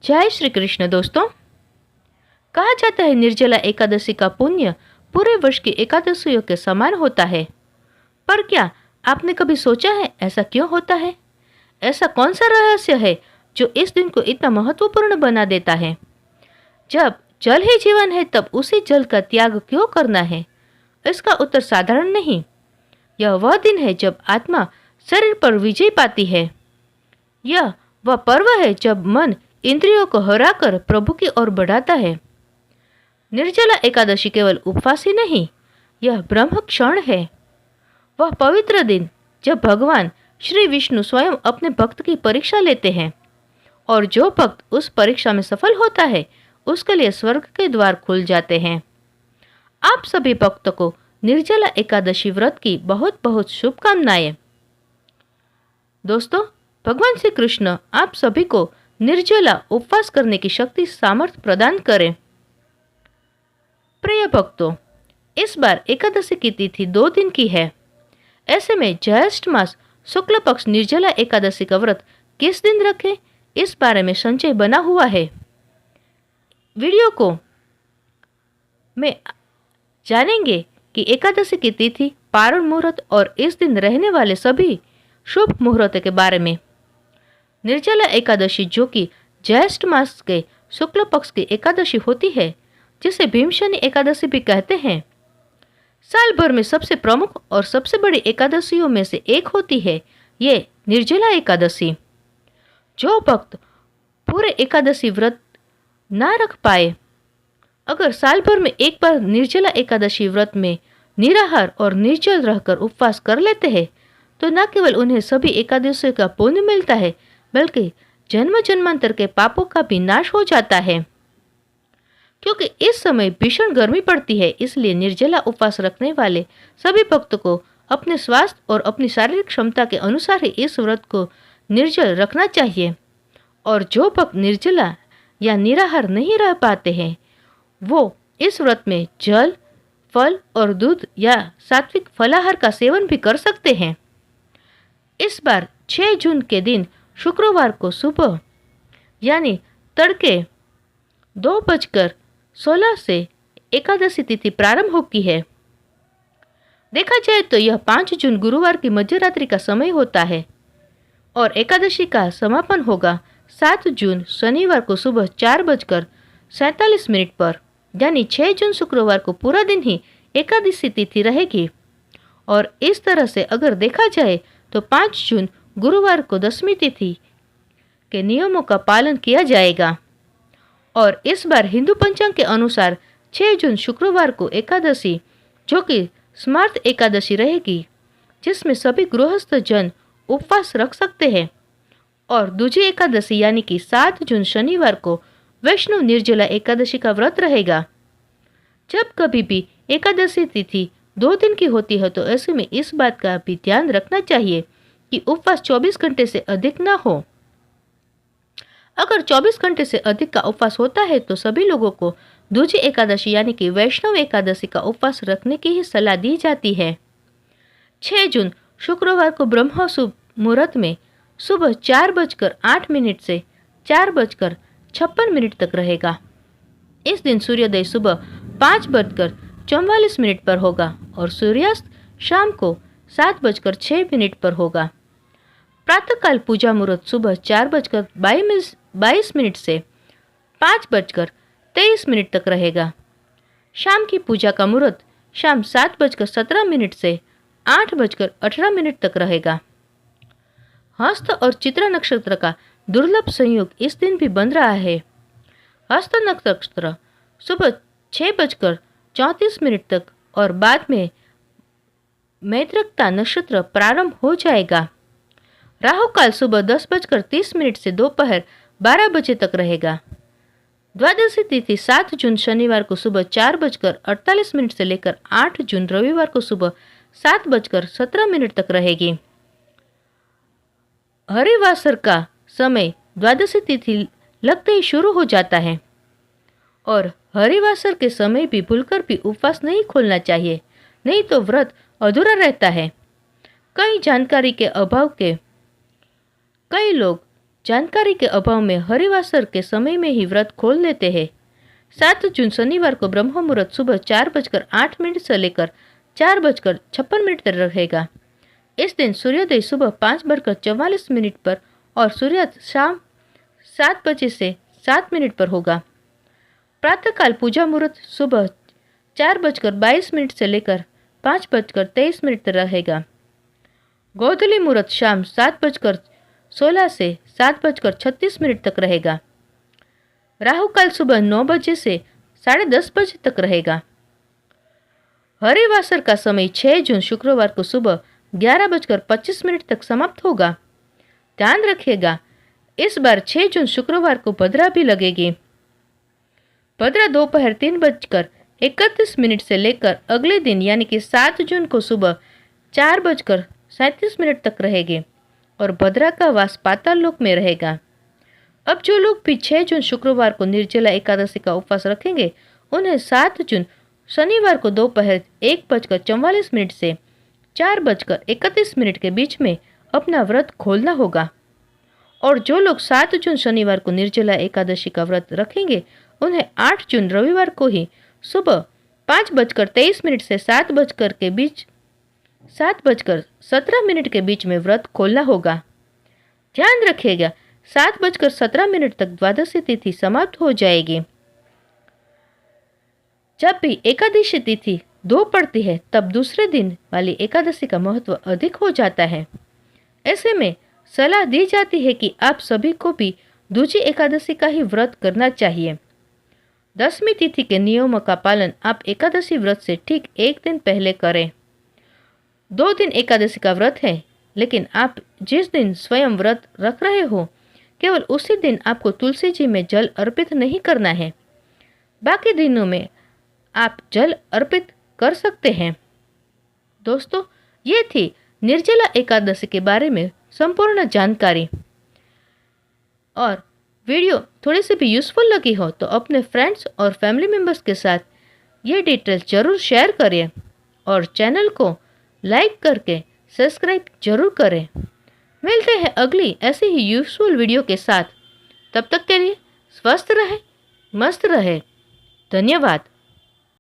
जय श्री कृष्ण दोस्तों। कहा जाता है निर्जला एकादशी का पुण्य पूरे वर्ष की एकादशियों के समान होता है। पर क्या आपने कभी सोचा है ऐसा क्यों होता है? ऐसा कौन सा रहस्य है जो इस दिन को इतना महत्वपूर्ण बना देता है? जब जल ही जीवन है तब उसी जल का त्याग क्यों करना है? इसका उत्तर साधारण नहीं। यह वह दिन है जब आत्मा शरीर पर विजय पाती है। यह वह पर्व है जब मन इंद्रियों को हराकर प्रभु की ओर बढ़ाता है। निर्जला एकादशी केवल उपवास ही नहीं, यह ब्रह्म क्षण है। वह पवित्र दिन जब भगवान श्री विष्णु स्वयं अपने भक्त की परीक्षा लेते हैं और जो भक्त उस परीक्षा में सफल होता है उसके लिए स्वर्ग के द्वार खुल जाते हैं। आप सभी भक्तों को निर्जला एकादशी व्रत की बहुत बहुत शुभकामनाएं। दोस्तों, भगवान श्री कृष्ण आप सभी को निर्जला उपवास करने की शक्ति सामर्थ्य प्रदान करें। प्रिय भक्तों, इस बार एकादशी की तिथि 2 दिन की है। ऐसे में ज्येष्ठ मास शुक्ल पक्ष निर्जला एकादशी का व्रत किस दिन रखें, इस बारे में संचय बना हुआ है। वीडियो को में जानेंगे कि एकादशी की तिथि, पारण मुहूर्त और इस दिन रहने वाले सभी शुभ मुहूर्त के बारे में। निर्जला एकादशी जो कि ज्येष्ठ मास के शुक्ल पक्ष की एकादशी होती है, जिसे भीमशनी एकादशी भी कहते हैं, साल भर में सबसे प्रमुख और सबसे बड़ी एकादशियों में से एक होती है ये निर्जला एकादशी। जो भक्त पूरे एकादशी व्रत ना रख पाए, अगर साल भर में एक बार निर्जला एकादशी व्रत में निराहार और निर्जल रहकर उपवास कर लेते हैं, तो न केवल उन्हें सभी एकादशियों का पुण्य मिलता है, बल्कि जन्म जन्मांतर के पापों का भी नाश हो जाता है। क्योंकि इस समय भीषण गर्मी पड़ती है, इसलिए निर्जला उपवास रखने वाले सभी भक्तों को अपने स्वास्थ्य और अपनी शारीरिक क्षमता के अनुसार ही इस व्रत को निर्जल रखना चाहिए। और जो भक्त निर्जला या निराहार नहीं रह पाते हैं, वो इस व्रत में जल, फल और दूध या सात्विक फलाहार का सेवन भी कर सकते हैं। इस बार 6 जून के दिन शुक्रवार को सुबह यानी तड़के 2:16 से एकादशी तिथि प्रारंभ होती है। देखा जाए तो यह 5 जून गुरुवार की मध्यरात्रि का समय होता है और एकादशी का समापन होगा 7 जून शनिवार को सुबह 4:47 पर, यानी 6 जून शुक्रवार को पूरा दिन ही एकादशी तिथि रहेगी। और इस तरह से अगर देखा जाए तो 5 जून गुरुवार को दशमी तिथि के नियमों का पालन किया जाएगा। और इस बार हिंदू पंचांग के अनुसार 6 जून शुक्रवार को एकादशी, जो कि स्मार्त एकादशी रहेगी, जिसमें सभी गृहस्थ जन उपवास रख सकते हैं। और दूसरी एकादशी यानी कि 7 जून शनिवार को वैष्णव निर्जला एकादशी का व्रत रहेगा। जब कभी भी एकादशी तिथि 2 दिन की होती है तो ऐसे में इस बात का भी ध्यान रखना चाहिए कि उपवास 24 घंटे से अधिक ना हो। अगर 24 घंटे से अधिक का उपवास होता है तो सभी लोगों को दूसरी एकादशी यानी कि वैष्णव एकादशी का उपवास रखने की ही सलाह दी जाती है। 6 जून शुक्रवार को ब्रह्म शुभ मुहूर्त में सुबह 4:08 से 4:56 तक रहेगा। इस दिन सूर्योदय सुबह 5:44 पर होगा और सूर्यास्त शाम को 7:06 पर होगा। प्रातःकाल पूजा मुहूर्त सुबह 4:22 से 5:23 तक रहेगा। शाम की पूजा का मुहूर्त शाम 7:17 से 8:18 तक रहेगा। हस्त और चित्रा नक्षत्र का दुर्लभ संयोग इस दिन भी बन रहा है। हस्त नक्षत्र सुबह 6:34 तक और बाद में मैत्रकता नक्षत्र प्रारंभ हो जाएगा। राहु काल सुबह 10:30 से दोपहर 12 बजे तक रहेगा। द्वादशी तिथि 7 जून शनिवार को सुबह 4:48 से लेकर 8 जून रविवार को सुबह 7:17 तक रहेगी। हरिवासर का समय द्वादशी तिथि लगते ही शुरू हो जाता है और हरिवासर के समय भी भूलकर भी उपवास नहीं खोलना चाहिए, नहीं तो व्रत अधूरा रहता है। कई जानकारी के अभाव के कई लोग जानकारी के अभाव में हरिवासर के समय में ही व्रत खोल लेते हैं। 7 जून शनिवार को ब्रह्म मुहूर्त सुबह 4:08 से लेकर 4:56 तक रहेगा। इस दिन सूर्योदय सुबह 5:44 पर और सूर्यास्त शाम 7 बजे से 7 पर होगा। प्रातःकाल पूजा मुहूर्त सुबह 4:22 से लेकर 5:23 तक रहेगा। गोधूली मुहूर्त शाम 7:16 से 7:36 तक रहेगा। राहु काल सुबह 9 बजे से 10:30 बजे तक रहेगा। हरिवासर का समय 6 जून शुक्रवार को सुबह 11:25 तक समाप्त होगा। ध्यान रखिएगा, इस बार 6 जून शुक्रवार को भद्रा भी लगेगी। भद्रा दोपहर 3:31 से लेकर अगले दिन यानी कि 7 जून को सुबह 4:37 तक रहेगी और भद्रा का वास पाताल लोक में रहेगा। अब जो लोग भी 6 जून शुक्रवार को निर्जला एकादशी का उपवास रखेंगे, उन्हें 7 जून शनिवार को दोपहर 1:44 से 4:31 के बीच में अपना व्रत खोलना होगा। और जो लोग 7 जून शनिवार को निर्जला एकादशी का व्रत रखेंगे, उन्हें 8 जून रविवार को ही सुबह 5:23 से 7:17 के बीच में व्रत खोलना होगा। ध्यान रखिएगा, 7:17 तक द्वादशी तिथि समाप्त हो जाएगी। जब भी एकादशी तिथि 2 पड़ती है, तब दूसरे दिन वाली एकादशी का महत्व अधिक हो जाता है। ऐसे में सलाह दी जाती है कि आप सभी को भी दूजी एकादशी का ही व्रत करना चाहिए। 10वीं तिथि के नियमों का पालन आप एकादशी व्रत से ठीक 1 दिन पहले करें। 2 दिन एकादशी का व्रत है, लेकिन आप जिस दिन स्वयं व्रत रख रहे हो, केवल उसी दिन आपको तुलसी जी में जल अर्पित नहीं करना है। बाकी दिनों में आप जल अर्पित कर सकते हैं। दोस्तों, ये थी निर्जला एकादशी के बारे में संपूर्ण जानकारी। और वीडियो थोड़ी सी भी यूज़फुल लगी हो तो अपने फ्रेंड्स और फैमिली मेम्बर्स के साथ ये डिटेल्स ज़रूर शेयर करें और चैनल को लाइक करके सब्सक्राइब जरूर करें। मिलते हैं अगली ऐसे ही यूज़फुल वीडियो के साथ। तब तक के लिए स्वस्थ रहे, मस्त रहे। धन्यवाद।